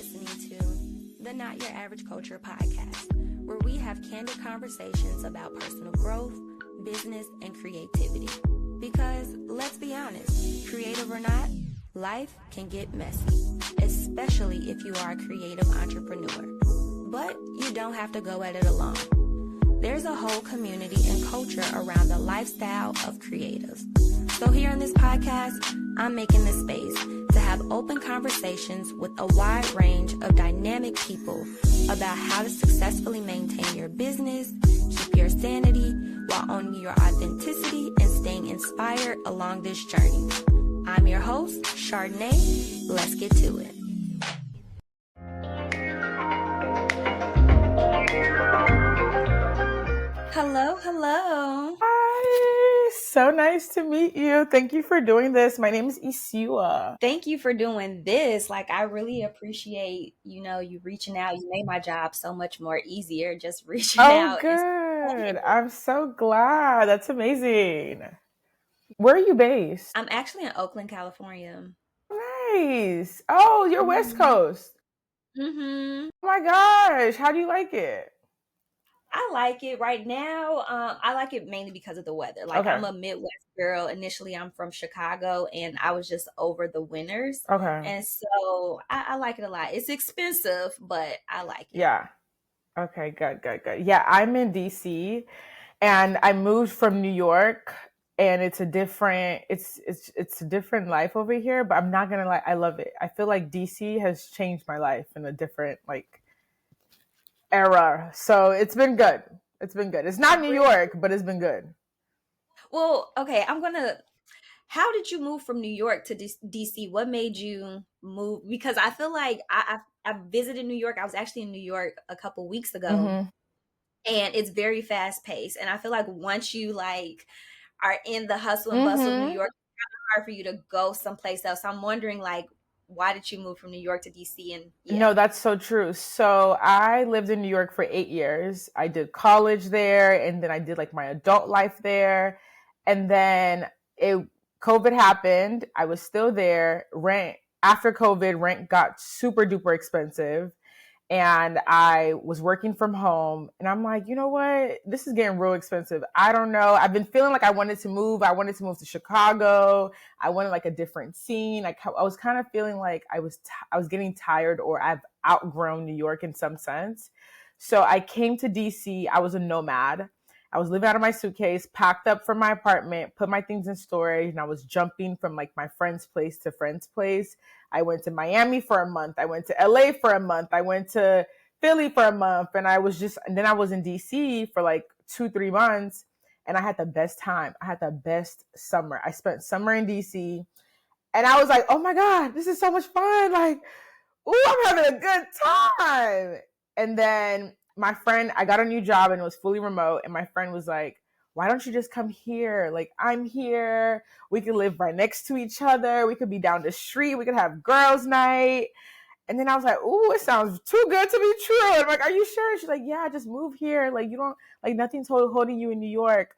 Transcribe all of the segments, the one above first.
listening to the Not Your Average Culture podcast, where we have candid conversations about personal growth, business, and creativity. Because, let's be honest, creative or not, life can get messy, especially if you are a creative entrepreneur. But you don't have to go at it alone. There's a whole community and culture around the lifestyle of creatives. So here on this podcast, I'm making this space to have open conversations with a wide range of dynamic people about how to successfully maintain your business, keep your sanity, while owning your authenticity and staying inspired along this journey. I'm your host, Chardonnay. Let's get to it. Hello. Hi, so nice to meet you. Thank you for doing this. My name is Isiuwa. Thank you for doing this. I really appreciate, you reaching out. You made my job so much more easier just reaching out. Good. I'm so glad. That's amazing. Where are you based? I'm actually in Oakland, California. Nice. Oh, you're West Coast. Mm-hmm. Oh my gosh. How do you like it? I like it right now. I like it mainly because of the weather. Okay. I'm a Midwest girl. Initially, I'm from Chicago, and I was just over the winters. Okay. And so I like it a lot. It's expensive, but I like it. Yeah. Okay, good. Yeah, I'm in DC, and I moved from New York, and it's a different life over here, but I'm not gonna lie, I love it. I feel like DC has changed my life in a different era. So it's been good. It's not New York, but it's been good. Well, okay, how did you move from New York to DC? What made you move? Because I feel like I visited New York. I was actually in New York a couple weeks ago, and it's very fast paced. And I feel like once you are in the hustle and bustle of New York, it's kind of hard for you to go someplace else. I'm wondering why did you move from New York to DC? And No, that's so true. So I lived in New York for 8 years. I did college there, and then I did my adult life there, and then COVID happened. I was still there. After COVID, rent got super duper expensive, and I was working from home, and I'm like, you know what? This is getting real expensive. I don't know. I've been feeling like I wanted to move. I wanted to move to Chicago. I wanted a different scene. I was kind of feeling like I was getting tired, or I've outgrown New York in some sense. So I came to DC. I was a nomad. I was living out of my suitcase, packed up from my apartment, put my things in storage, and I was jumping from my friend's place to friend's place. I went to Miami for a month. I went to LA for a month. I went to Philly for a month, and then I was in DC for 2-3 months, and I had the best time. I had the best summer. I spent summer in DC, and I was like, oh my God, this is so much fun. Ooh, I'm having a good time. And then I got a new job, and it was fully remote. And my friend was like, why don't you just come here? I'm here. We could live right next to each other. We could be down the street. We could have girls' night. And then I was like, ooh, it sounds too good to be true. And I'm like, are you sure? She's like, yeah, just move here. You don't, nothing's holding you in New York.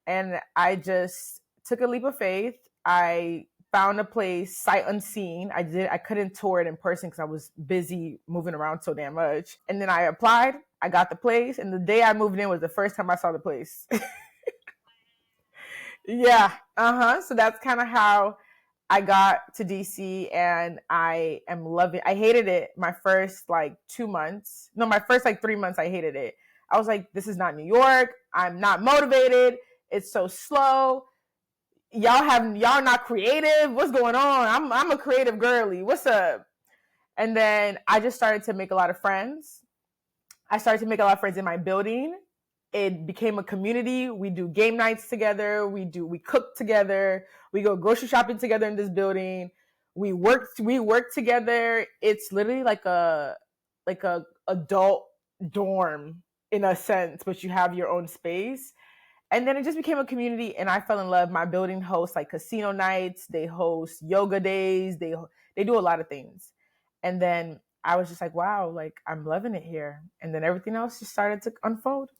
And I just took a leap of faith. I found a place sight unseen. I couldn't tour it in person because I was busy moving around so damn much. And then I applied. I got the place. And the day I moved in was the first time I saw the place. Yeah. So that's kind of how I got to DC, and I am loving it. I hated it my first 2 months. No, my first 3 months I hated it. I was like, this is not New York. I'm not motivated. It's so slow. Y'all not creative. What's going on? I'm a creative girly. What's up? And then I just started to make a lot of friends. I started to make a lot of friends in my building. It became a community. We do game nights together. We cook together. We go grocery shopping together in this building. We work together. It's literally like a adult dorm in a sense, but you have your own space. And then it just became a community, and I fell in love. My building hosts casino nights. They host yoga days. They do a lot of things. And then I was just like, wow, I'm loving it here. And then everything else just started to unfold.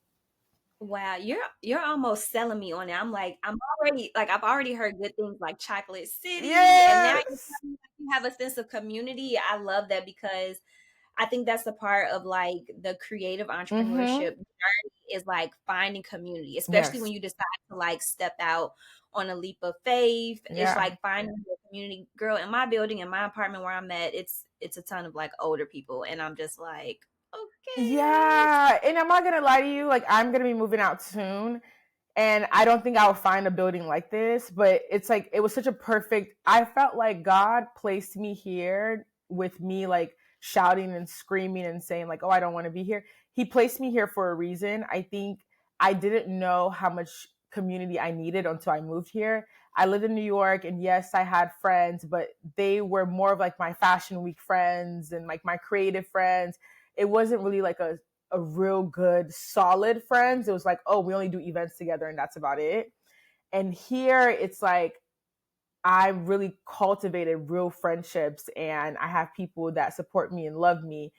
Wow, you're almost selling me on it. I've already heard good things like Chocolate City, and now Yes. you have a sense of community. I love that because I think that's the part of like the creative Mm-hmm. entrepreneurship journey is like finding community, especially Yes. when you decide to like step out on a leap of faith. It's Yeah. like finding your community. Girl, in my building, in my apartment where I'm at, it's a ton of like older people, and I'm just like, okay. Yeah. And I'm not gonna lie to you, like I'm gonna be moving out soon. And I don't think I'll find a building like this, but it's like it was such a perfect, I felt like God placed me here with me like shouting and screaming and saying like, oh, I don't want to be here. He placed me here for a reason. I think I didn't know how much community I needed until I moved here. I lived in New York, and yes, I had friends, but they were more of like my fashion week friends and like my creative friends. It wasn't really like a real good solid friends. It was like, oh, we only do events together and that's about it. And here it's like I really cultivated real friendships, and I have people that support me and love me.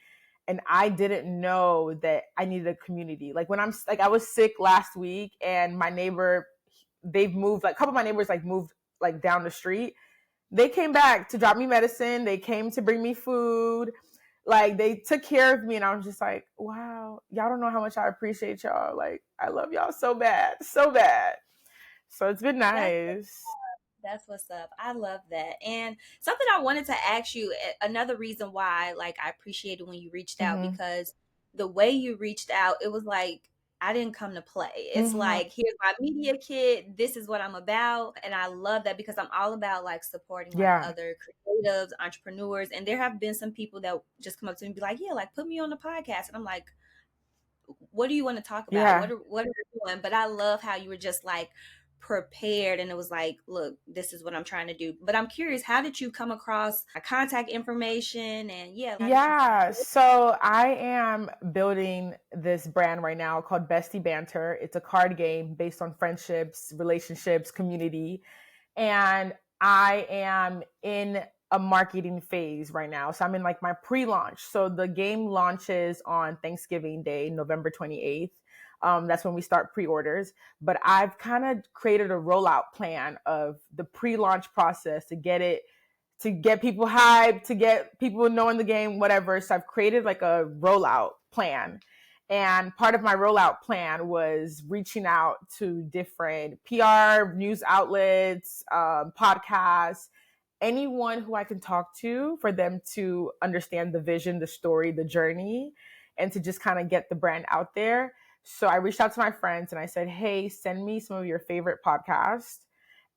And I didn't know that I needed a community. Like when I'm like, I was sick last week, and my neighbor, they've moved, like a couple of my neighbors like moved like down the street. They came back to drop me medicine. They came to bring me food. Like they took care of me, and I was just like, wow, y'all don't know how much I appreciate y'all. Like I love y'all so bad, so bad. So it's been That's nice. That's what's up. I love that. And something I wanted to ask you, another reason why like I appreciated when you reached out, Mm-hmm. because the way you reached out, it was like I didn't come to play. It's Mm-hmm. like, here's my media kit, this is what I'm about. And I love that because I'm all about like supporting like Yeah. other creatives, entrepreneurs. And there have been some people that just come up to me and be like, yeah, like put me on the podcast. And I'm like, what do you want to talk about? Yeah. What are you doing? But I love how you were just like prepared, and it was like, look, this is what I'm trying to do. But I'm curious, how did you come across my contact information? And yeah, how did you find Yeah, it? so I am building this brand right now called Bestie Banter. It's a card game based on friendships, relationships, community. And I am in a marketing phase right now. So I'm in like my pre-launch. So the game launches on Thanksgiving Day, November 28th. That's when we start pre-orders. But I've kind of created a rollout plan of the pre-launch process to get people hyped, to get people knowing the game, whatever. So I've created like a rollout plan. And part of my rollout plan was reaching out to different PR, news outlets, podcasts, anyone who I can talk to for them to understand the vision, the story, the journey, and to just kind of get the brand out there. So I reached out to my friends and I said, hey, send me some of your favorite podcasts.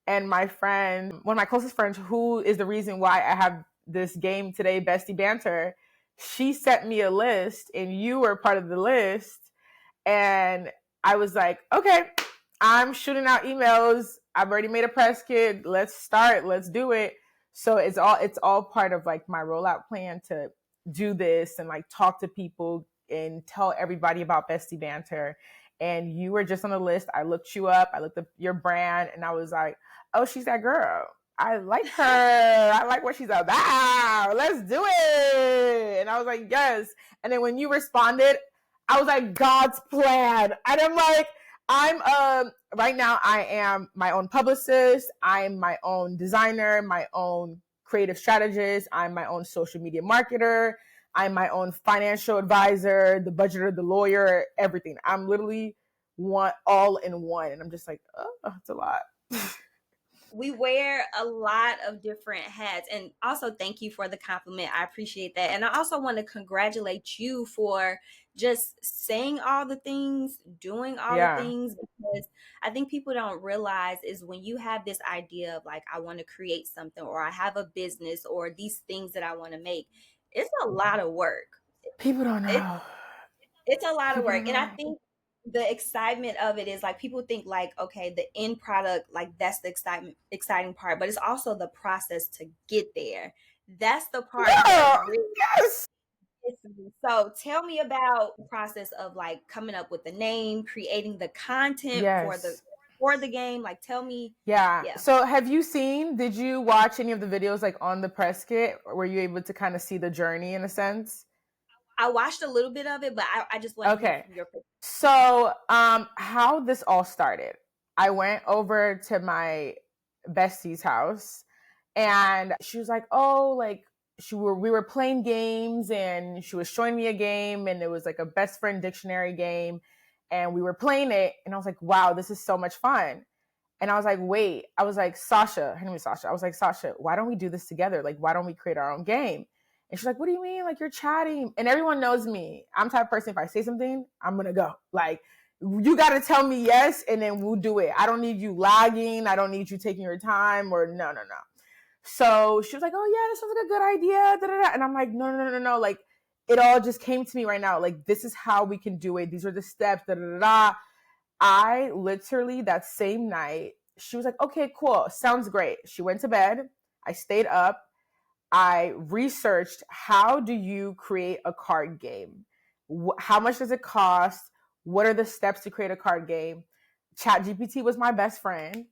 And my friend, one of my closest friends, who is the reason why I have this game today, Bestie Banter, she sent me a list, and you were part of the list. And I was like, okay, I'm shooting out emails. I've already made a press kit. Let's start. Let's do it. So it's all part of like my rollout plan to do this and like talk to people and tell everybody about Bestie Banter. And you were just on the list. I looked you up. I looked up your brand, and I was like, oh, she's that girl. I like her. I like what she's about. Let's do it. And I was like, yes. And then when you responded, I was like, God's plan. And I'm like, right now I am my own publicist. I'm my own designer, my own creative strategist. I'm my own social media marketer. I'm my own financial advisor, the budgeter, the lawyer, everything. I'm literally one all in one. And I'm just like, oh, it's a lot. We wear a lot of different hats. And also thank you for the compliment. I appreciate that. And I also want to congratulate you for just saying all the things, doing all the Yeah. things, because I think people don't realize is when you have this idea of like, I want to create something, or I have a business, or these things that I want to make, it's a lot of work. People don't It, know. it's a lot of People work. don't And I know. think the excitement of it is like people think like, okay, the end product, like that's the exciting part, but it's also the process to get there. That's the part that Girl, really yes. gets me. So tell me about the process of like coming up with the name, creating the content Yes. for the game. Like tell me, Yeah. yeah. So did you watch any of the videos like on the press kit? Or were you able to kind of see the journey in a sense? I watched a little bit of it, but I just want to hear Okay. from your perspective. So, how this all started, I went over to my bestie's house, and she was like, oh, like, we were playing games, and she was showing me a game, and it was like a best friend dictionary game, and we were playing it, and I was like, wow, this is so much fun. And I was like, wait, I was like, Sasha, her name is Sasha. I was like, Sasha, why don't we do this together? Like, why don't we create our own game? And she's like, what do you mean? Like, you're chatting. And everyone knows me. I'm the type of person, if I say something, I'm going to go. Like, you got to tell me yes, and then we'll do it. I don't need you lagging. I don't need you taking your time, or no. So she was like, oh, yeah, this sounds like a good idea. Da, da, da. And I'm like, no. Like, it all just came to me right now. Like, this is how we can do it. These are the steps. Da, da, da, da. I literally, that same night, she was like, okay, cool. Sounds great. She went to bed. I stayed up. I researched, how do you create a card game? How much does it cost? What are the steps to create a card game? ChatGPT was my best friend.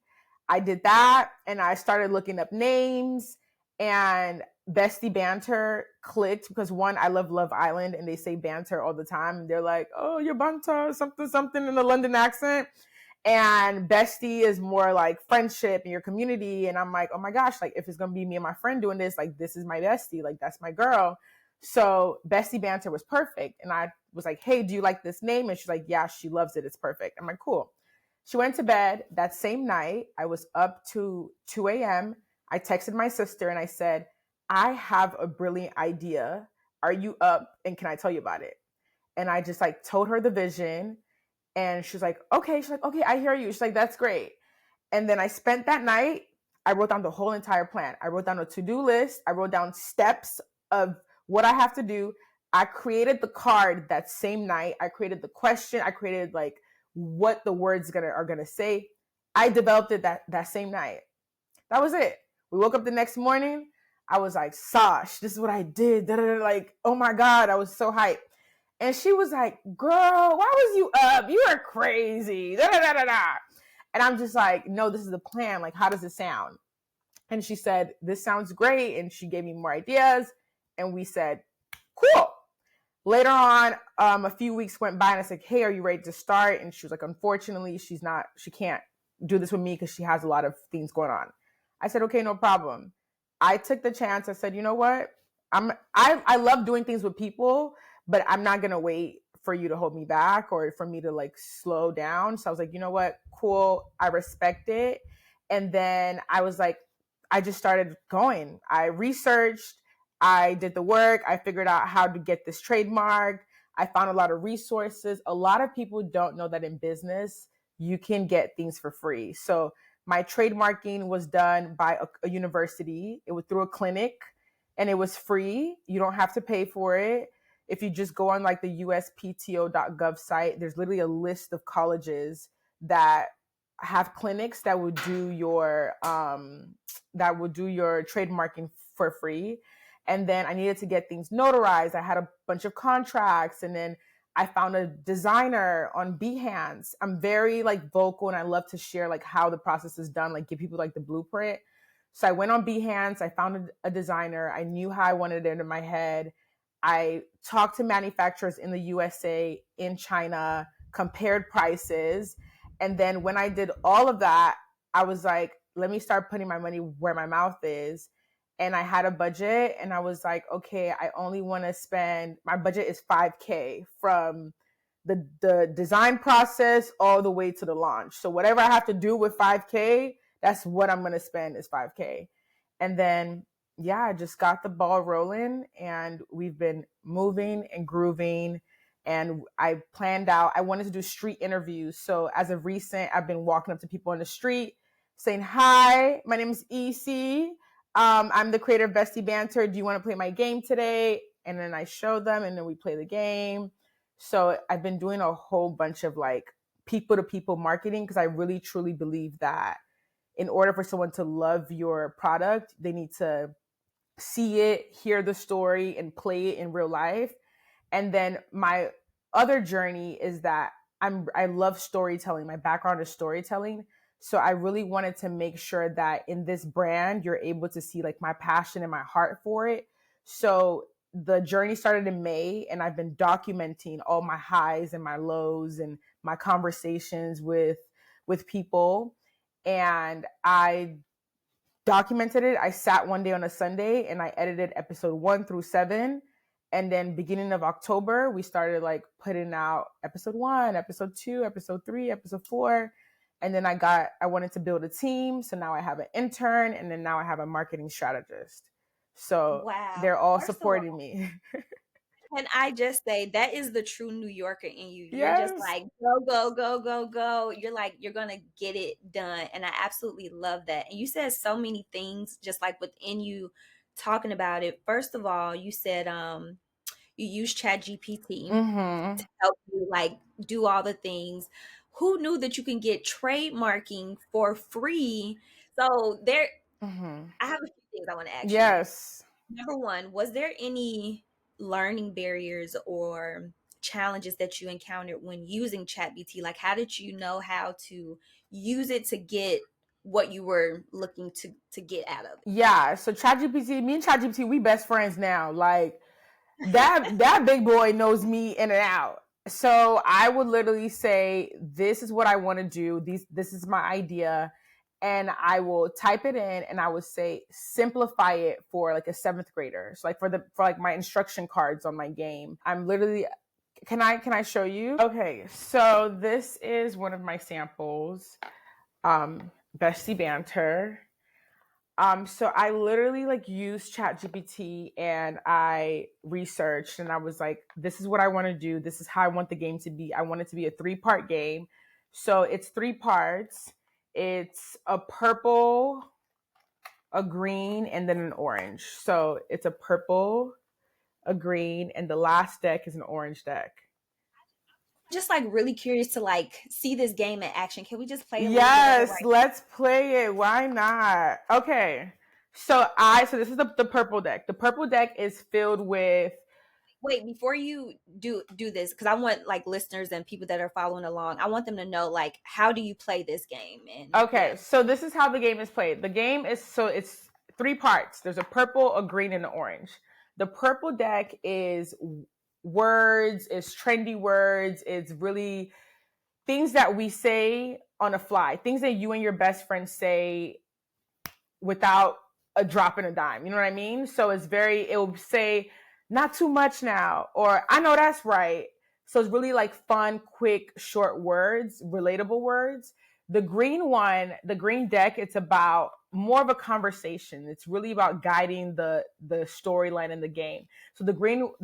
I did that, and I started looking up names, and Bestie Banter clicked because, one, I love Love Island, and they say banter all the time. They're like, oh, you're banter, something in the London accent. And bestie is more like friendship in your community. And I'm like, oh my gosh, like, if it's going to be me and my friend doing this, like, this is my bestie, like, that's my girl. So Bestie Banter was perfect. And I was like, hey, do you like this name? And she's like, yeah, she loves it. It's perfect. I'm like, cool. She went to bed. That same night, I was up to 2 a.m. I texted my sister and I said, I have a brilliant idea. Are you up? And can I tell you about it? And I just like told her the vision. And she's like, okay. She's like, okay, I hear you. She's like, that's great. And then I spent that night, I wrote down the whole entire plan. I wrote down a to-do list. I wrote down steps of what I have to do. I created the card that same night. I created the question. I created like what the words are gonna say. I developed it that same night. That was it. We woke up the next morning. I was like, Sash, this is what I did. Like, oh my God, I was so hyped. And she was like, girl, why was you up? You are crazy. And I'm just like, no, this is the plan. Like, how does it sound? And she said, this sounds great. And she gave me more ideas. And we said, cool. Later on, a few weeks went by and I said, hey, are you ready to start? And she was like, unfortunately, she can't do this with me because she has a lot of things going on. I said, okay, no problem. I took the chance. I said, you know what? I love doing things with people, but I'm not going to wait for you to hold me back or for me to like slow down. So I was like, you know what? Cool. I respect it. And then I was like, I just started going. I researched, I did the work. I figured out how to get this trademark. I found a lot of resources. A lot of people don't know that in business, you can get things for free. So my trademarking was done by a university. It was through a clinic and it was free. You don't have to pay for it. If you just go on like the USPTO.GOV site, there's literally a list of colleges that have clinics that would do your trademarking for free. And then I needed to get things notarized. I had a bunch of contracts, and then I found a designer on Behance. I'm very like vocal, and I love to share like how the process is done, like give people like the blueprint. So I went on Behance. I found a designer. I knew how I wanted it in my head. I talked to manufacturers in the USA, in China, compared prices. And then when I did all of that, I was like, let me start putting my money where my mouth is. And I had a budget and I was like, okay, I only want to spend, my budget is $5,000 from the design process all the way to the launch. So whatever I have to do with $5,000, that's what I'm going to spend is $5,000. And then, yeah, I just got the ball rolling and we've been moving and grooving. And I planned out, I wanted to do street interviews. So as of recent, I've been walking up to people on the street saying, hi, my name is Isi. I'm the creator of Bestie Banter. Do you want to play my game today? And then I show them and then we play the game. So I've been doing a whole bunch of like people to people marketing because I really truly believe that in order for someone to love your product, they need to see it, hear the story, and play it in real life. And then my other journey is that I love storytelling. My background is storytelling. So I really wanted to make sure that in this brand, you're able to see like my passion and my heart for it. So the journey started in May and I've been documenting all my highs and my lows and my conversations with people. And I documented it. I sat one day on a Sunday and I edited episode 1 through 7. And then beginning of October, we started like putting out episode 1, episode 2, episode 3, episode 4. And then I wanted to build a team. So now I have an intern, and then now I have a marketing strategist. So Wow. they're all First of supporting me. Can I just say that is the true New Yorker in you? You're Yes. just like, go, go, go, go, go. You're like, you're gonna get it done. And I absolutely love that. And you said so many things just like within you talking about it. First of all, you said you use ChatGPT to help you like do all the things. Who knew that you can get trademarking for free? So there I have a few things I want to ask you. Yes. Number one, was there any learning barriers or challenges that you encountered when using ChatGPT? Like, how did you know how to use it to get what you were looking to get out of it? Yeah. So ChatGPT, me and ChatGPT, we best friends now. Like that big boy knows me in and out. So I would literally say, this is what I want to do. This is my idea. And I will type it in and I would say, simplify it for like a 7th grader. So like for like my instruction cards on my game, I'm literally, can I show you? Okay. So this is one of my samples, Bestie Banter. So I literally like used ChatGPT and I researched and I was like, this is what I want to do. This is how I want the game to be. I want it to be a 3-part game. So it's 3 parts. It's a purple, a green, and then an orange. So it's a purple, a green, and the last deck is an orange deck. Just like really curious to like see this game in action. Can we just play a Yes, let's play it. Why not? Okay. So this is the purple deck. The purple deck is filled with. Wait, before you do this, because I want like listeners and people that are following along, I want them to know like, how do you play this game? And okay, so this is how the game is played. The game is, so it's 3 parts. There's a purple, a green, and an orange. The purple deck is words, it's trendy words, it's really things that we say on a fly, things that you and your best friend say without a drop in a dime. You know what I mean? So it will say, not too much now, or I know that's right. So it's really like fun, quick, short words, relatable words. The green deck, it's about more of a conversation. It's really about guiding the storyline in the game. So the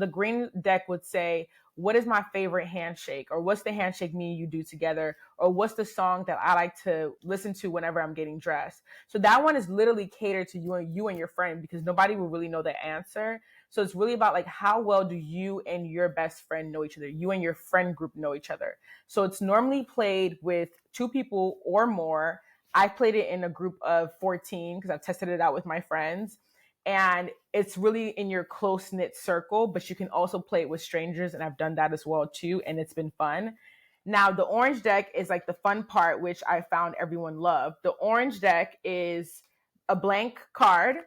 green deck would say, what is my favorite handshake? Or what's the handshake me and you do together? Or what's the song that I like to listen to whenever I'm getting dressed? So that one is literally catered to you and your friend, because nobody will really know the answer. So it's really about like, how well do you and your best friend know each other? You and your friend group know each other. So it's normally played with 2 people or more. I played it in a group of 14 because I've tested it out with my friends. And it's really in your close-knit circle, but you can also play it with strangers. And I've done that as well too. And it's been fun. Now, the orange deck is like the fun part, which I found everyone loved. The orange deck is a blank card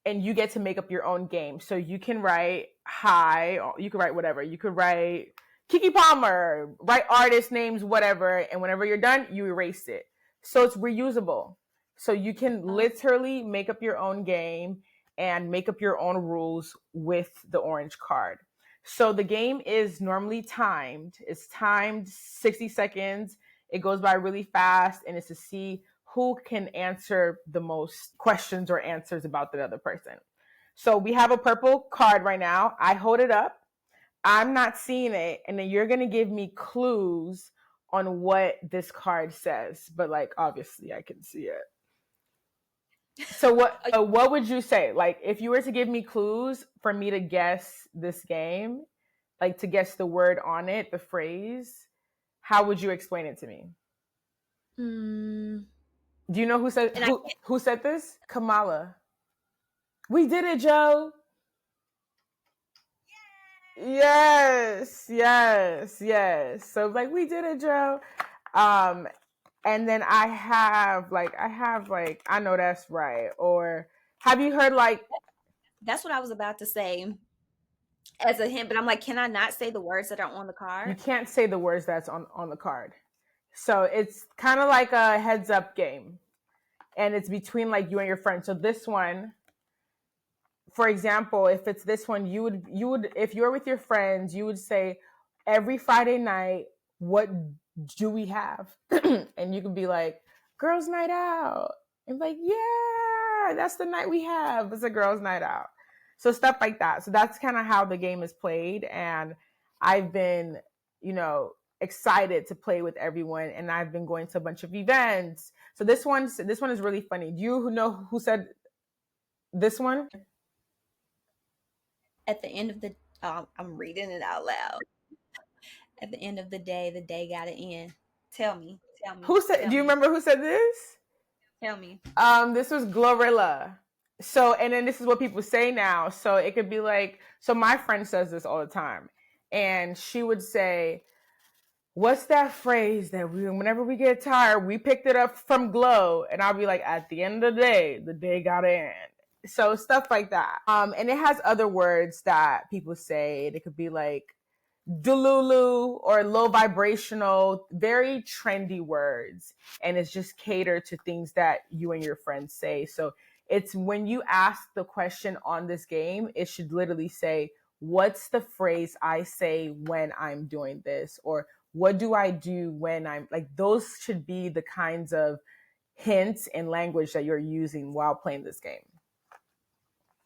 and you get to make up your own game. So you can write hi, you can write whatever. You could write Kiki Palmer, write artist names, whatever. And whenever you're done, you erase it. So it's reusable. So you can literally make up your own game and make up your own rules with the orange card. So the game is normally timed. It's timed 60 seconds. It goes by really fast, and it's to see who can answer the most questions or answers about the other person. So we have a purple card right now. I hold it up. I'm not seeing it. And then you're going to give me clues on what this card says. But like, obviously I can see it. So what would you say? Like, if you were to give me clues for me to guess this game, like to guess the word on it, the phrase, how would you explain it to me? Do you know who said this? Kamala. We did it, Joe. Yes. So like, we did it, Joe. And then I have like, I know that's right. Or have you heard like? That's what I was about to say as a hint, but I'm like, can I not say the words that are on the card? You can't say the words that's on the card. So it's kind of like a heads up game. and it's between like you and your friend. So this one, for example, if it's this one, you would if you're with your friends, you would say every Friday night, what do we have? And you could be like, girls' night out. And like, yeah, that's the night we have. It's a girls' night out. So stuff like that. So that's kind of how the game is played. And I've been, excited to play with everyone. And I've been going to a bunch of events. So this one is really funny. Do you know who said this one? At the end of the, I'm reading it out loud. At the end of the day got to end. Tell me, tell me, Who said? tell Do you me, remember who said this? tell me. This was Glorilla. So, and then this is what people say now. So it could be like, so my friend says this all the time, and she would say, "What's that phrase that whenever we get tired, we picked it up from Glow?" And I'll be like, "At the end of the day gotta end." So stuff like that. And it has other words that people say. It could be like Dululu or low vibrational, very trendy words. And it's just catered to things that you and your friends say. So it's when you ask the question on this game, it should literally say, what's the phrase I say when I'm doing this? Or what do I do when I'm like, those should be the kinds of hints and language that you're using while playing this game.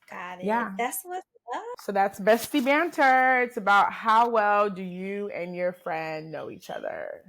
Got it. Yeah. That's what's up. So that's Bestie Banter. It's about how well do you and your friend know each other.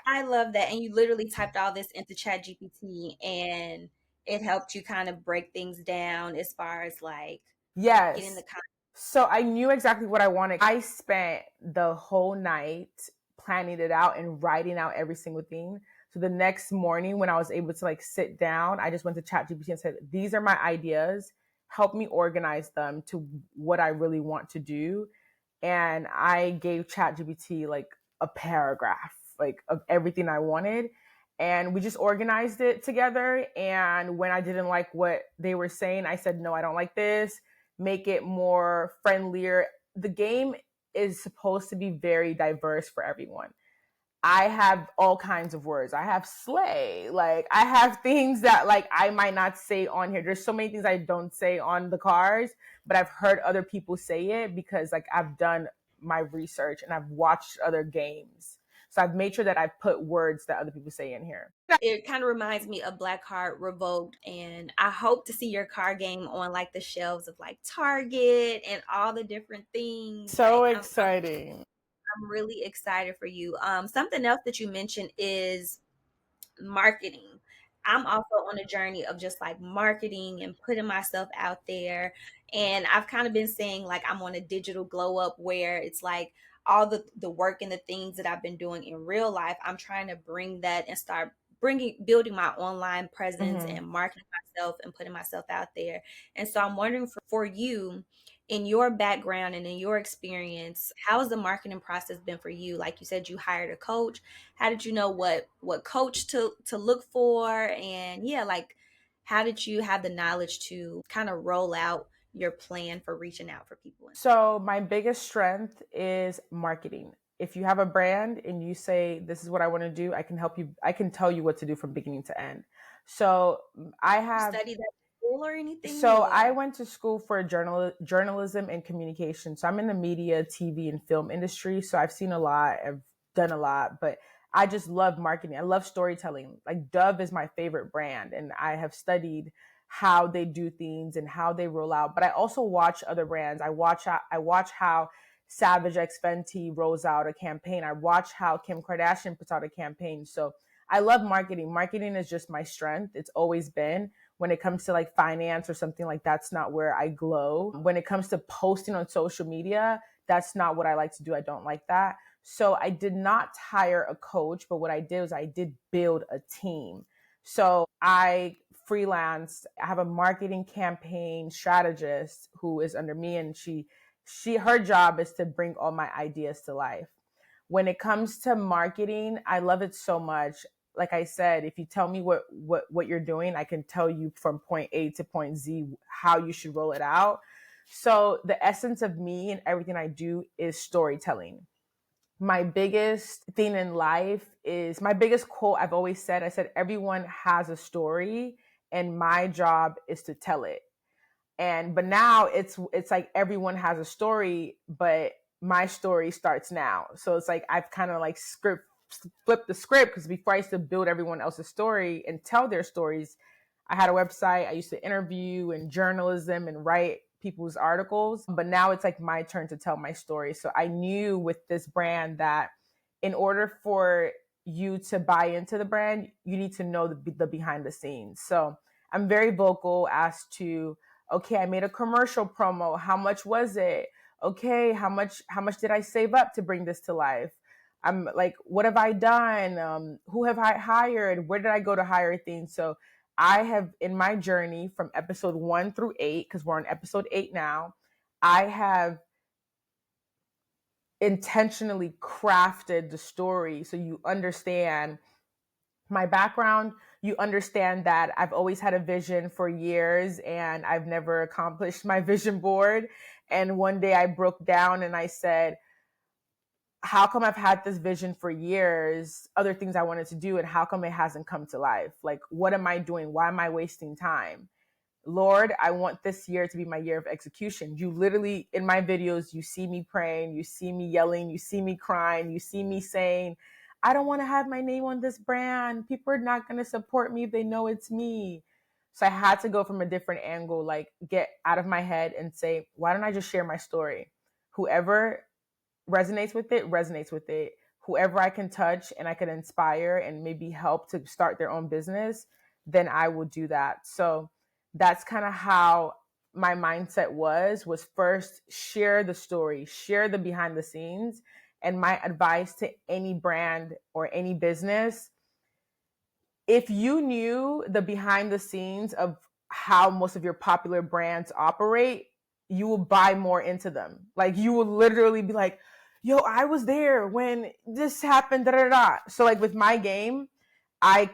I love that. And you literally typed all this into Chat GPT and it helped you kind of break things down as far as like getting the Yes. content. So I knew exactly what I wanted. I spent the whole night planning it out and writing out every single thing. So the next morning when I was able to like sit down, I just went to ChatGPT and said, these are my ideas. Help me organize them to what I really want to do. And I gave ChatGPT like a paragraph, like of everything I wanted. And we just organized it together. And when I didn't like what they were saying, I said, no, I don't like this. Make it more friendlier. The game is supposed to be very diverse for everyone. I have all kinds of words. I have slay. Like I have things that like I might not say on here. There's so many things I don't say on the cards, but I've heard other people say it because like I've done my research and I've watched other games. So I've made sure that I put words that other people say in here. It kind of reminds me of Black Heart Revoked, and I hope to see your card game on like the shelves of like Target and all the different things. So Like exciting. I'm really excited for you. Something else that you mentioned is marketing. I'm also on a journey of just like marketing and putting myself out there. And I've kind of been saying like I'm on a digital glow up where it's like all the work and the things that I've been doing in real life, I'm trying to bring that and start building my online presence Mm-hmm. and marketing myself and putting myself out there. And so I'm wondering for you, in your background and in your experience, how has the marketing process been for you? Like you said, you hired a coach. How did you know what coach to look for? And yeah, like how did you have the knowledge to kind of roll out your plan for reaching out for people? So my biggest strength is marketing. If you have a brand and you say, this is what I want to do, I can help you. I can tell you what to do from beginning to end. So I You have study that at school or anything? So I Or went to school for journalism and communication. So I'm in the media, TV, and film industry. So I've seen a lot. I've done a lot, but I just love marketing. I love storytelling. Like Dove is my favorite brand, and I have studied how they do things and how they roll out. But I also watch other brands. I watch how Savage X Fenty rolls out a campaign. I watch how Kim Kardashian puts out a campaign. So I love marketing. Marketing is just my strength. It's always been. When it comes to like finance or something like that's not where I glow. When it comes to posting on social media, that's not what I like to do. I don't like that. So I did not hire a coach, but what I did was I did build a team. So I freelanced. I have a marketing campaign strategist who is under me, and her job is to bring all my ideas to life. When it comes to marketing, I love it so much. Like I said, if you tell me what you're doing, I can tell you from point A to point Z how you should roll it out. So the essence of me and everything I do is storytelling. My biggest thing in life is my biggest quote I've always said, I said, everyone has a story and my job is to tell it. But now it's like everyone has a story, but my story starts now. So it's like I've kind of like flipped the script, because before I used to build everyone else's story and tell their stories. I had a website. I used to interview and journalism and write people's articles, but now it's like my turn to tell my story. So I knew with this brand that in order for you to buy into the brand, you need to know the behind the scenes. So I'm very vocal as to, okay, I made a commercial promo. How much was it? Okay, how much did I save up to bring this to life? I'm like, what have I done? Who have I hired? Where did I go to hire things? So I have, in my journey from episode 1 through 8, because we're on episode 8 now, I have intentionally crafted the story so you understand my background. You understand that I've always had a vision for years and I've never accomplished my vision board. And one day I broke down and I said, how come I've had this vision for years, other things I wanted to do, and how come it hasn't come to life? Like, what am I doing? Why am I wasting time? Lord, I want this year to be my year of execution. You literally, in my videos, you see me praying, you see me yelling, you see me crying, you see me saying, I don't want to have my name on this brand. People are not going to support me if they know it's me. So I had to go from a different angle, like get out of my head and say, why don't I just share my story? Whoever resonates with it, resonates with it. Whoever I can touch and I can inspire and maybe help to start their own business, then I will do that. So that's kind of how my mindset was first share the story, share the behind the scenes. And my advice to any brand or any business, if you knew the behind the scenes of how most of your popular brands operate, you will buy more into them. Like, you will literally be like, yo, I was there when this happened, da da da. So like with my game, I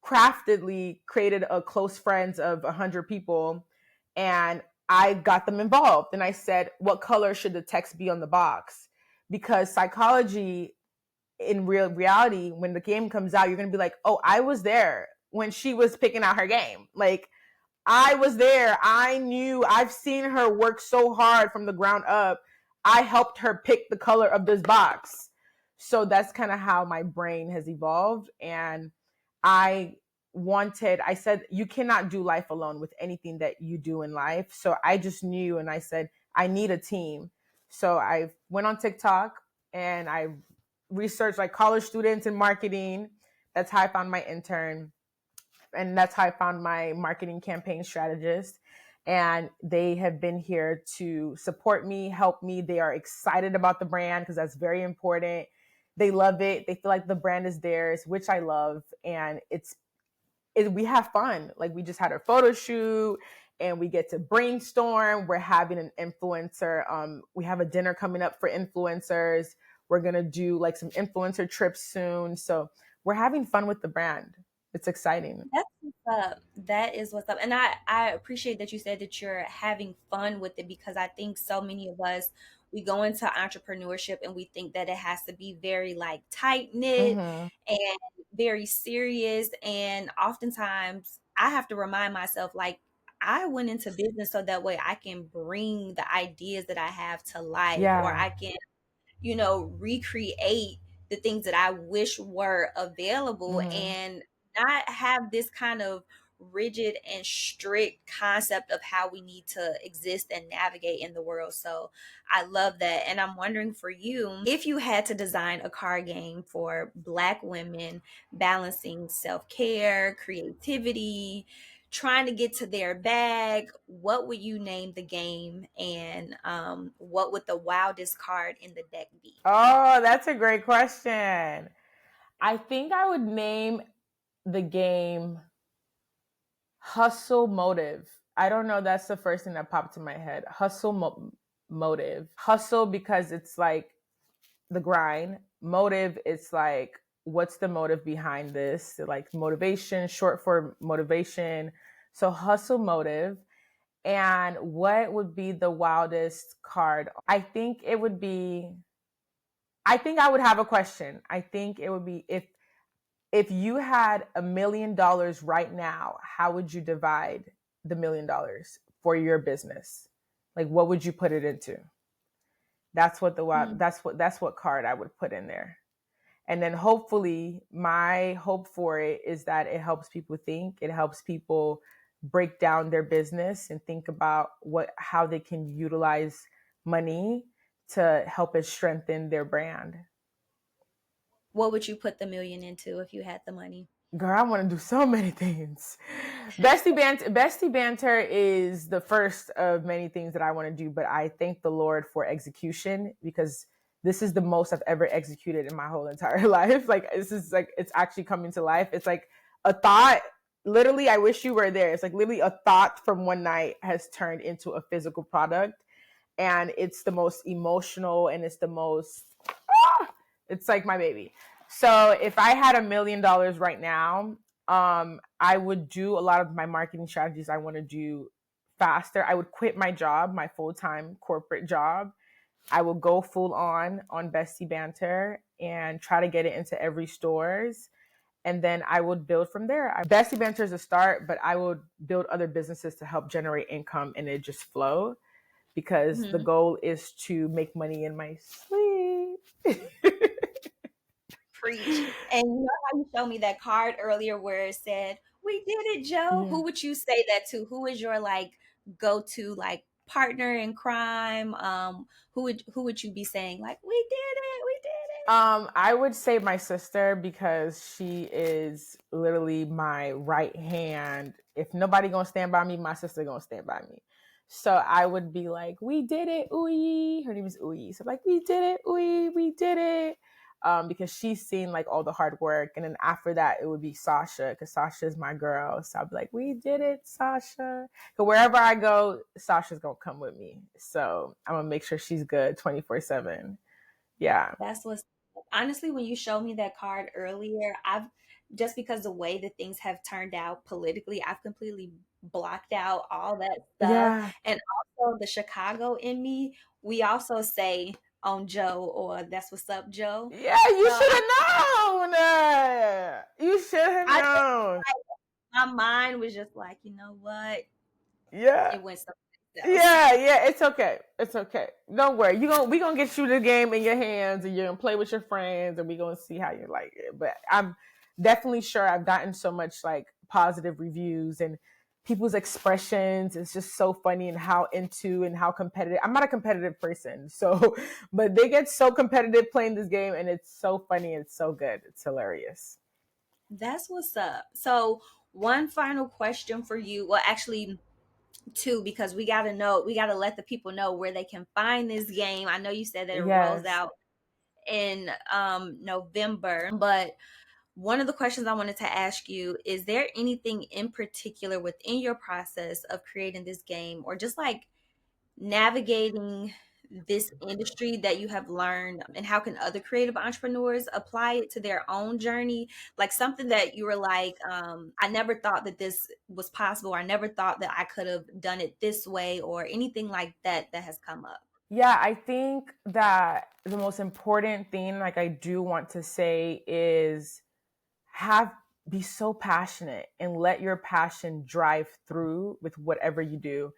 craftedly created a close friends of 100 people, and I got them involved. And I said, what color should the text be on the box? Because psychology, in reality, when the game comes out, you're going to be like, oh, I was there when she was picking out her game. Like, I was there. I knew. I've seen her work so hard from the ground up. I helped her pick the color of this box. So that's kind of how my brain has evolved. And I said, you cannot do life alone with anything that you do in life. So I just knew, and I said, I need a team. So I went on TikTok and I researched like college students in marketing. That's how I found my intern. And that's how I found my marketing campaign strategist. And they have been here to support me, help me. They are excited about the brand because that's very important. They love it. They feel like the brand is theirs, which I love. And we have fun. Like, we just had a photo shoot and we get to brainstorm. We're having an influencer. We have a dinner coming up for influencers. We're going to do like some influencer trips soon. So we're having fun with the brand. It's exciting. That's what's up. That is what's up. And I appreciate that you said that you're having fun with it, because I think so many of us, we go into entrepreneurship and we think that it has to be very like tight knit Mm-hmm. and very serious. And oftentimes I have to remind myself, like, I went into business so that way I can bring the ideas that I have to life, or Yeah. I can, recreate the things that I wish were available, Mm-hmm. and not have this kind of rigid and strict concept of how we need to exist and navigate in the world. So I love that. And I'm wondering for you, if you had to design a card game for Black women balancing self-care, creativity, trying to get to their bag, what would you name the game, and what would the wildest card in the deck be? Oh, that's a great question. I think I would name the game Hustle Motive. I don't know. That's the first thing that popped in my head. Motive. Hustle because it's like the grind. Motive, it's like, what's the motive behind this? Like motivation, short for motivation. So Hustle Motive. And what would be the wildest card? I think I would have a question. I think it would be, if If you had $1 million right now, how would you divide the $1 million for your business? Like, what would you put it into? That's what that's what card I would put in there. And then hopefully my hope for it is that it helps people think, it helps people break down their business and think about how they can utilize money to help it strengthen their brand. What would you put the million into if you had the money? Girl, I want to do so many things. Bestie Banter is the first of many things that I want to do, but I thank the Lord for execution, because this is the most I've ever executed in my whole entire life. Like, this is like, it's actually coming to life. It's like a thought. Literally, I wish you were there. It's like literally a thought from one night has turned into a physical product. And it's the most emotional, and it's the most, it's like my baby. So if I had $1 million right now, I would do a lot of my marketing strategies I want to do faster. I would quit my job, my full-time corporate job. I will go full on Bestie Banter and try to get it into every stores. And then I would build from there. Bestie Banter is a start, but I would build other businesses to help generate income, and it just flow, because the goal is to make money in my sleep. Preach. And you know how you showed me that card earlier where it said, "We did it, Joe." Yeah. Who would you say that to? Who is your like go-to like partner in crime? Who would you be saying like, "We did it, we did it"? I would say my sister, because she is literally my right hand. If nobody gonna stand by me, my sister gonna stand by me. So I would be like, "We did it, ooey." Her name is Ooey. So like, "We did it, ooey, we did it." Because she's seen like all the hard work. And then after that, it would be Sasha, because Sasha is my girl. So I'd be like, "We did it, Sasha." Because wherever I go, Sasha's gonna come with me. So I'm gonna make sure she's good 24/7. Yeah. That's what's honestly, when you showed me that card earlier, I've just because the way that things have turned out politically, I've completely blocked out all that stuff. Yeah. And also the Chicago in me, we also say on Joe or that's what's up, Joe. Yeah, you So should have known. You should have I just known. like my mind was just like, you know what? Yeah. It went someplace else. Yeah, it's okay. It's okay. Don't worry. We gonna get you the game in your hands, and you're gonna play with your friends, and we gonna see how you like it. But I'm definitely sure I've gotten so much like positive reviews, and people's expressions. It's just so funny, and how into and how competitive. I'm not a competitive person, so but they get so competitive playing this game, and it's so funny. It's so good. It's hilarious. That's what's up. So one final question for you. Well, actually two, because we gotta let the people know where they can find this game. I know you said that it rolls Yes. out in November, but one of the questions I wanted to ask you, is there anything in particular within your process of creating this game, or just like navigating this industry, that you have learned, and how can other creative entrepreneurs apply it to their own journey? Like something that you were like, I never thought that this was possible, or I never thought that I could have done it this way, or anything like that that has come up. Yeah, I think that the most important thing, like I do want to say, is have be so passionate and let your passion drive through with whatever you do.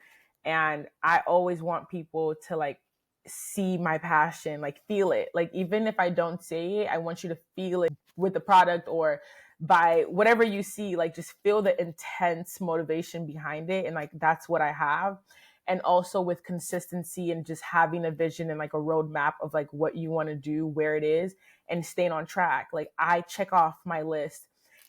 And I always want people to like see my passion, like feel it. Like even if I don't say it, I want you to feel it with the product or by whatever you see, like just feel the intense motivation behind it. And like that's what I have. And also with consistency and just having a vision and like a roadmap of like what you want to do, where it is, and staying on track. Like I check off my list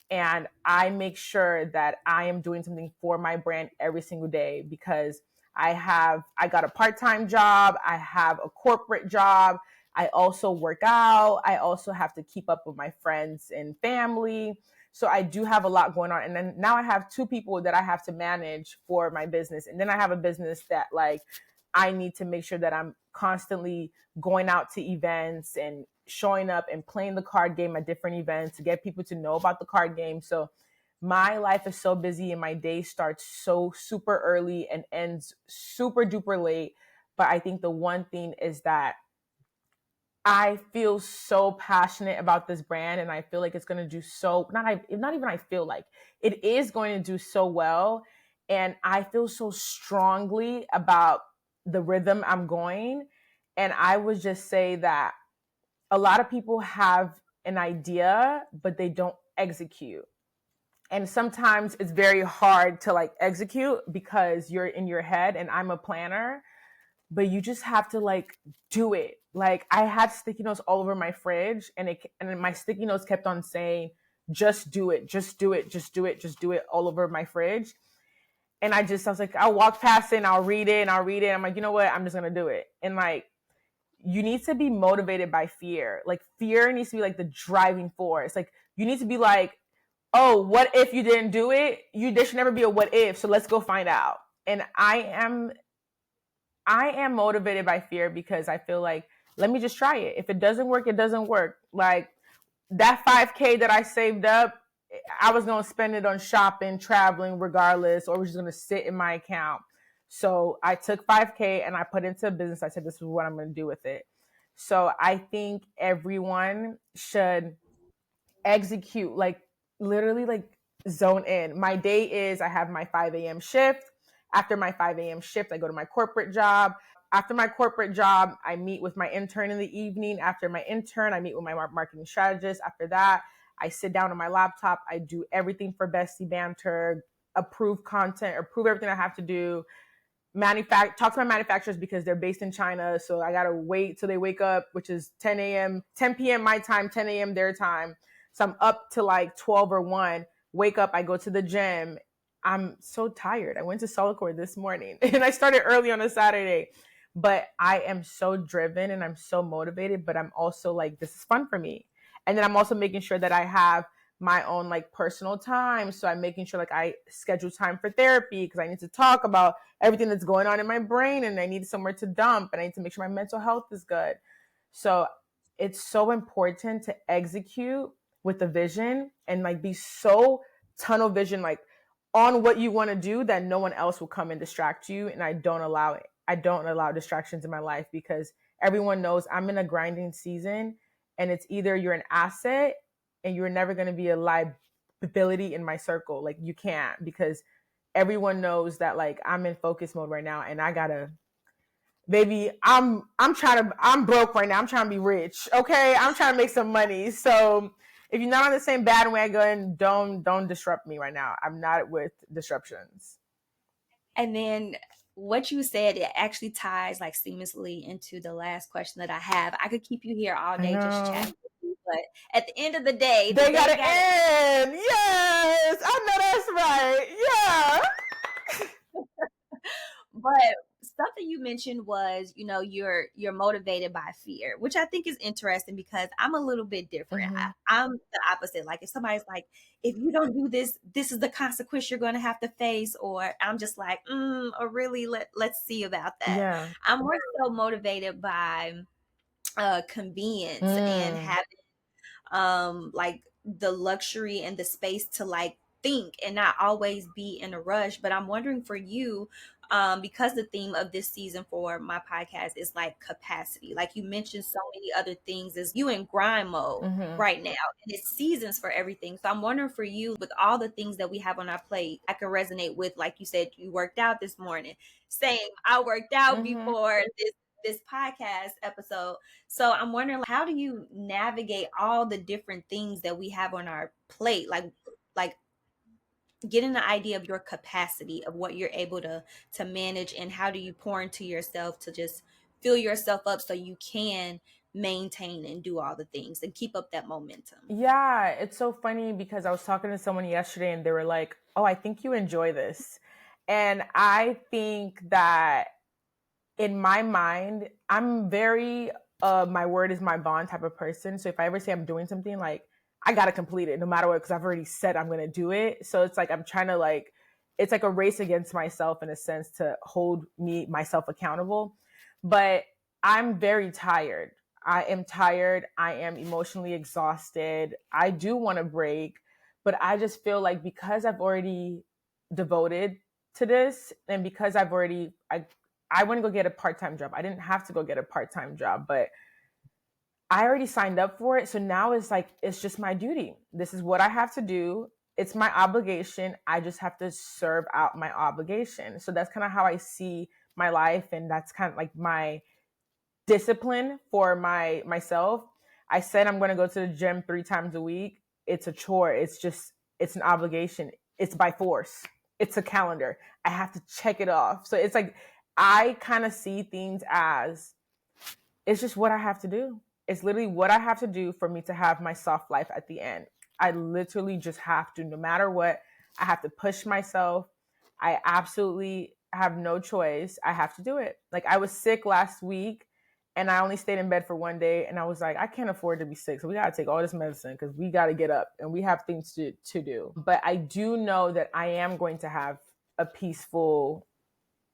and I make sure that I am doing something for my brand every single day, because I got a part-time job, I have a corporate job, I also work out, I also have to keep up with my friends and family. So I do have a lot going on. And then now I have two people that I have to manage for my business. And then I have a business that like I need to make sure that I'm constantly going out to events and showing up and playing the card game at different events to get people to know about the card game. So my life is so busy and my day starts so super early and ends super duper late. But I think the one thing is that I feel so passionate about this brand, and I feel like it's going to do so, not even I feel like, it is going to do so well. And I feel so strongly about the rhythm I'm going. And I would just say that a lot of people have an idea, but they don't execute. And sometimes it's very hard to like execute because you're in your head, and I'm a planner, but you just have to like do it. Like I had sticky notes all over my fridge, and my sticky notes kept on saying, just do it, just do it, just do it, just do it, all over my fridge. And I was like, I'll walk past it and I'll read it and I'll read it. I'm like, you know what? I'm just going to do it. And like, you need to be motivated by fear. Like fear needs to be like the driving force. Like you need to be like, oh, what if you didn't do it? There should never be a what if. So let's go find out. And I am motivated by fear because I feel like, let me just try it. If it doesn't work, it doesn't work. Like that 5K that I saved up, I was going to spend it on shopping, traveling regardless, or it was just going to sit in my account. So I took 5K and I put into a business. I said, this is what I'm going to do with it. So I think everyone should execute, like literally like zone in. My day is I have my 5 a.m. shift. After my 5 a.m. shift, I go to my corporate job. After my corporate job, I meet with my intern in the evening. After my intern, I meet with my marketing strategist. After that, I sit down on my laptop. I do everything for Bestie Banter, approve content, approve everything I have to do, talk to my manufacturers because they're based in China. So I got to wait till they wake up, which is 10 p.m. my time, 10 a.m. their time. So I'm up to like 12 or 1, wake up, I go to the gym. I'm so tired. I went to Solidcore this morning and I started early on a Saturday, but I am so driven and I'm so motivated, but I'm also like, this is fun for me. And then I'm also making sure that I have my own like personal time. So I'm making sure like I schedule time for therapy because I need to talk about everything that's going on in my brain and I need somewhere to dump and I need to make sure my mental health is good. So it's so important to execute with the vision and like be so tunnel vision, like on what you want to do, that no one else will come and distract you. And I don't allow it. I don't allow distractions in my life because everyone knows I'm in a grinding season, and it's either you're an asset and you're never going to be a liability in my circle. Like you can't, because everyone knows that like I'm in focus mode right now and I gotta, baby, I'm broke right now. I'm trying to be rich. Okay. I'm trying to make some money. So if you're not on the same bandwagon, don't disrupt me right now. I'm not with disruptions. And then what you said, it actually ties like seamlessly into the last question that I have. I could keep you here all day just chatting with you, but at the end of the day, they gotta end. Yes, I know that's right. Yeah. But something you mentioned was, you're motivated by fear, which I think is interesting because I'm a little bit different. Mm-hmm. I'm the opposite. Like if somebody's like, if you don't do this, this is the consequence you're going to have to face, or I'm just like, or really, let's see about that. Yeah. I'm more so motivated by convenience and having like the luxury and the space to like think and not always be in a rush. But I'm wondering for you, because the theme of this season for my podcast is like capacity, like you mentioned so many other things, is you in grind mode right now, and it's seasons for everything. So I'm wondering for you, with all the things that we have on our plate, I can resonate with, like you said, you worked out this morning. Same, I worked out before this podcast episode. So I'm wondering, like, how do you navigate all the different things that we have on our plate? Like getting the idea of your capacity of what you're able to manage, and how do you pour into yourself to just fill yourself up so you can maintain and do all the things and keep up that momentum. Yeah, it's so funny because I was talking to someone yesterday and they were like, "Oh, I think you enjoy this." And I think that in my mind, I'm very my word is my bond type of person. So if I ever say I'm doing something, like I gotta complete it no matter what, because I've already said I'm gonna do it. So it's like I'm trying to like, it's like a race against myself in a sense to hold myself accountable. But I'm very tired. I am tired. I am emotionally exhausted. I do want to break, but I just feel like because I've already devoted to this, and because I want to go get a part-time job. I didn't have to go get a part-time job, but I already signed up for it. So now it's like, it's just my duty. This is what I have to do. It's my obligation. I just have to serve out my obligation. So that's kind of how I see my life. And that's kind of like my discipline for myself. I said I'm going to go to the gym 3 times a week. It's a chore. It's an obligation. It's by force. It's a calendar. I have to check it off. So it's like, I kind of see things as, it's just what I have to do. It's literally what I have to do for me to have my soft life at the end. I literally just have to, no matter what, I have to push myself. I absolutely have no choice. I have to do it. Like, I was sick last week and I only stayed in bed for 1 day, and I was like, I can't afford to be sick. So we got to take all this medicine because we got to get up and we have things to do. But I do know that I am going to have a peaceful,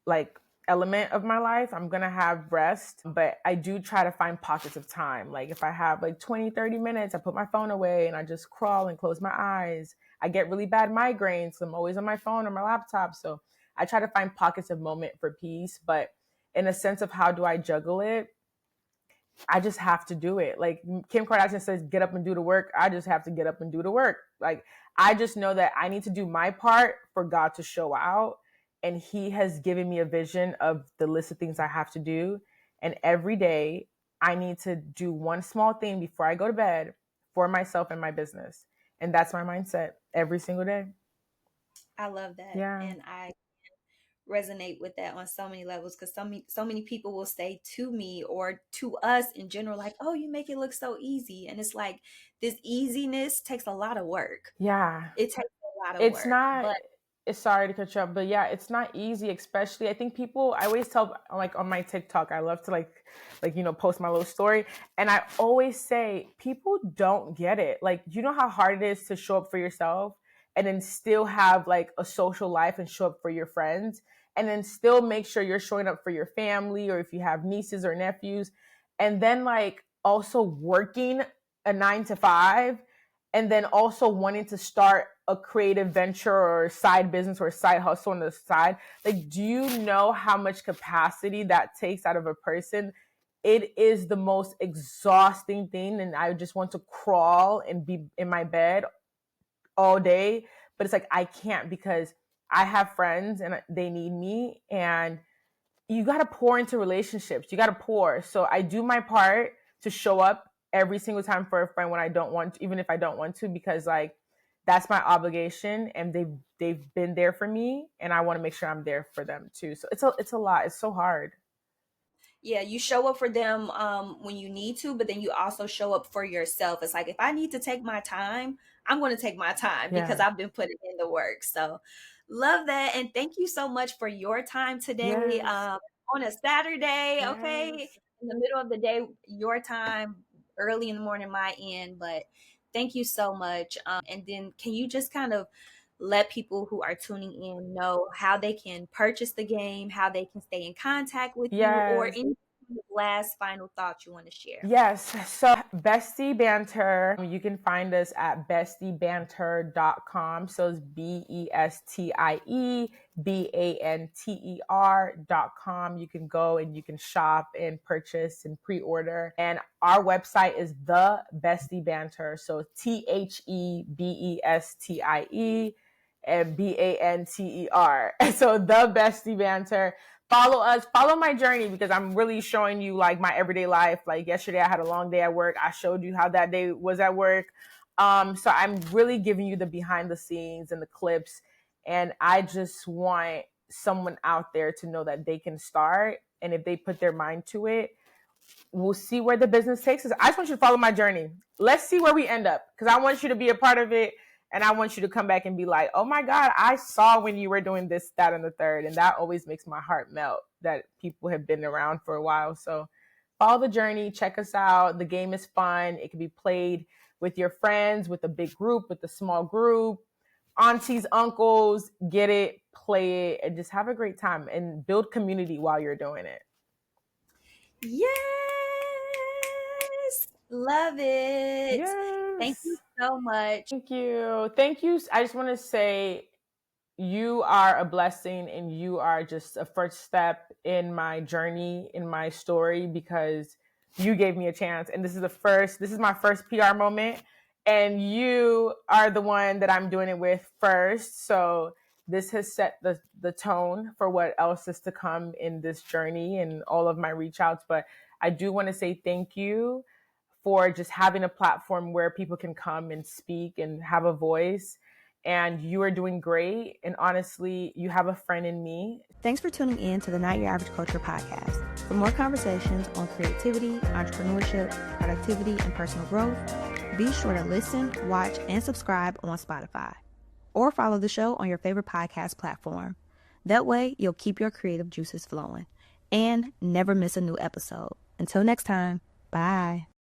like, element of my life. I'm going to have rest, but I do try to find pockets of time. Like, if I have like 20, 30 minutes, I put my phone away and I just crawl and close my eyes. I get really bad migraines, so I'm always on my phone or my laptop. So I try to find pockets of moment for peace, but in a sense of how do I juggle it, I just have to do it. Like Kim Kardashian says, get up and do the work. I just have to get up and do the work. Like, I just know that I need to do my part for God to show out. And he has given me a vision of the list of things I have to do. And every day I need to do one small thing before I go to bed for myself and my business. And that's my mindset every single day. I love that. Yeah. And I resonate with that on so many levels, because so many people will say to me or to us in general, like, oh, you make it look so easy. And it's like, this easiness takes a lot of work. Yeah. It takes a lot of It's work. not, But it's sorry to cut you up, but yeah, it's not easy, especially I think people, I always tell, like on my TikTok, I love to like, you know, post my little story. And I always say, people don't get it. Like, you know how hard it is to show up for yourself and then still have like a social life and show up for your friends, and then still make sure you're showing up for your family, or if you have nieces or nephews, and then like also working a 9 to 5, and then also wanting to start a creative venture or side business or side hustle on the side. Like, do you know how much capacity that takes out of a person? It is the most exhausting thing. And I just want to crawl and be in my bed all day. But it's like, I can't, because I have friends and they need me. And you got to pour into relationships. You got to pour. So I do my part to show up every single time for a friend when I don't want to, even if I don't want to, because like, that's my obligation, and they've been there for me, and I want to make sure I'm there for them too. So it's a lot. It's so hard. yeah, you show up for them when you need to, but then you also show up for yourself. It's like, if I need to take my time, I'm going to take my time because Yeah. I've been putting in the work. So love that. And thank you so much for your time today, Yes. on a Saturday. Okay. Yes. In the middle of the day, your time, early in the morning, my end. But thank you so much. And then can you just kind of let people who are tuning in know how they can purchase the game, how they can stay in contact with you, or Yes. any last final thoughts you want to share? Yes. So Bestie Banter, you can find us at bestiebanter.com. So it's BestieBanter.com. You can go and you can shop and purchase and pre-order. And our website is The Bestie Banter. So THEBESTIE and BANTER. So The Bestie Banter. Follow us, follow my journey, because I'm really showing you like my everyday life. Like yesterday I had a long day at work. I showed you how that day was at work. So I'm really giving you the behind the scenes and the clips. And I just want someone out there to know that they can start. And if they put their mind to it, we'll see where the business takes us. I just want you to follow my journey. Let's see where we end up, because I want you to be a part of it. And I want you to come back and be like, oh my God, I saw when you were doing this, that, and the third. And that always makes my heart melt that people have been around for a while. So follow the journey, check us out. The game is fun. It can be played with your friends, with a big group, with a small group, aunties, uncles, get it, play it, and just have a great time and build community while you're doing it. Yes. Love it. Yes. Thank you so much. Thank you. Thank you. I just want to say you are a blessing, and you are just a first step in my journey, in my story, because you gave me a chance. And this is my first PR moment. And you are the one that I'm doing it with first. So this has set the tone for what else is to come in this journey and all of my reach outs. But I do want to say thank you for just having a platform where people can come and speak and have a voice. And you are doing great. And honestly, you have a friend in me. Thanks for tuning in to the Not Your Average Culture podcast. For more conversations on creativity, entrepreneurship, productivity, and personal growth, be sure to listen, watch, and subscribe on Spotify. Or follow the show on your favorite podcast platform. That way, you'll keep your creative juices flowing and never miss a new episode. Until next time, bye.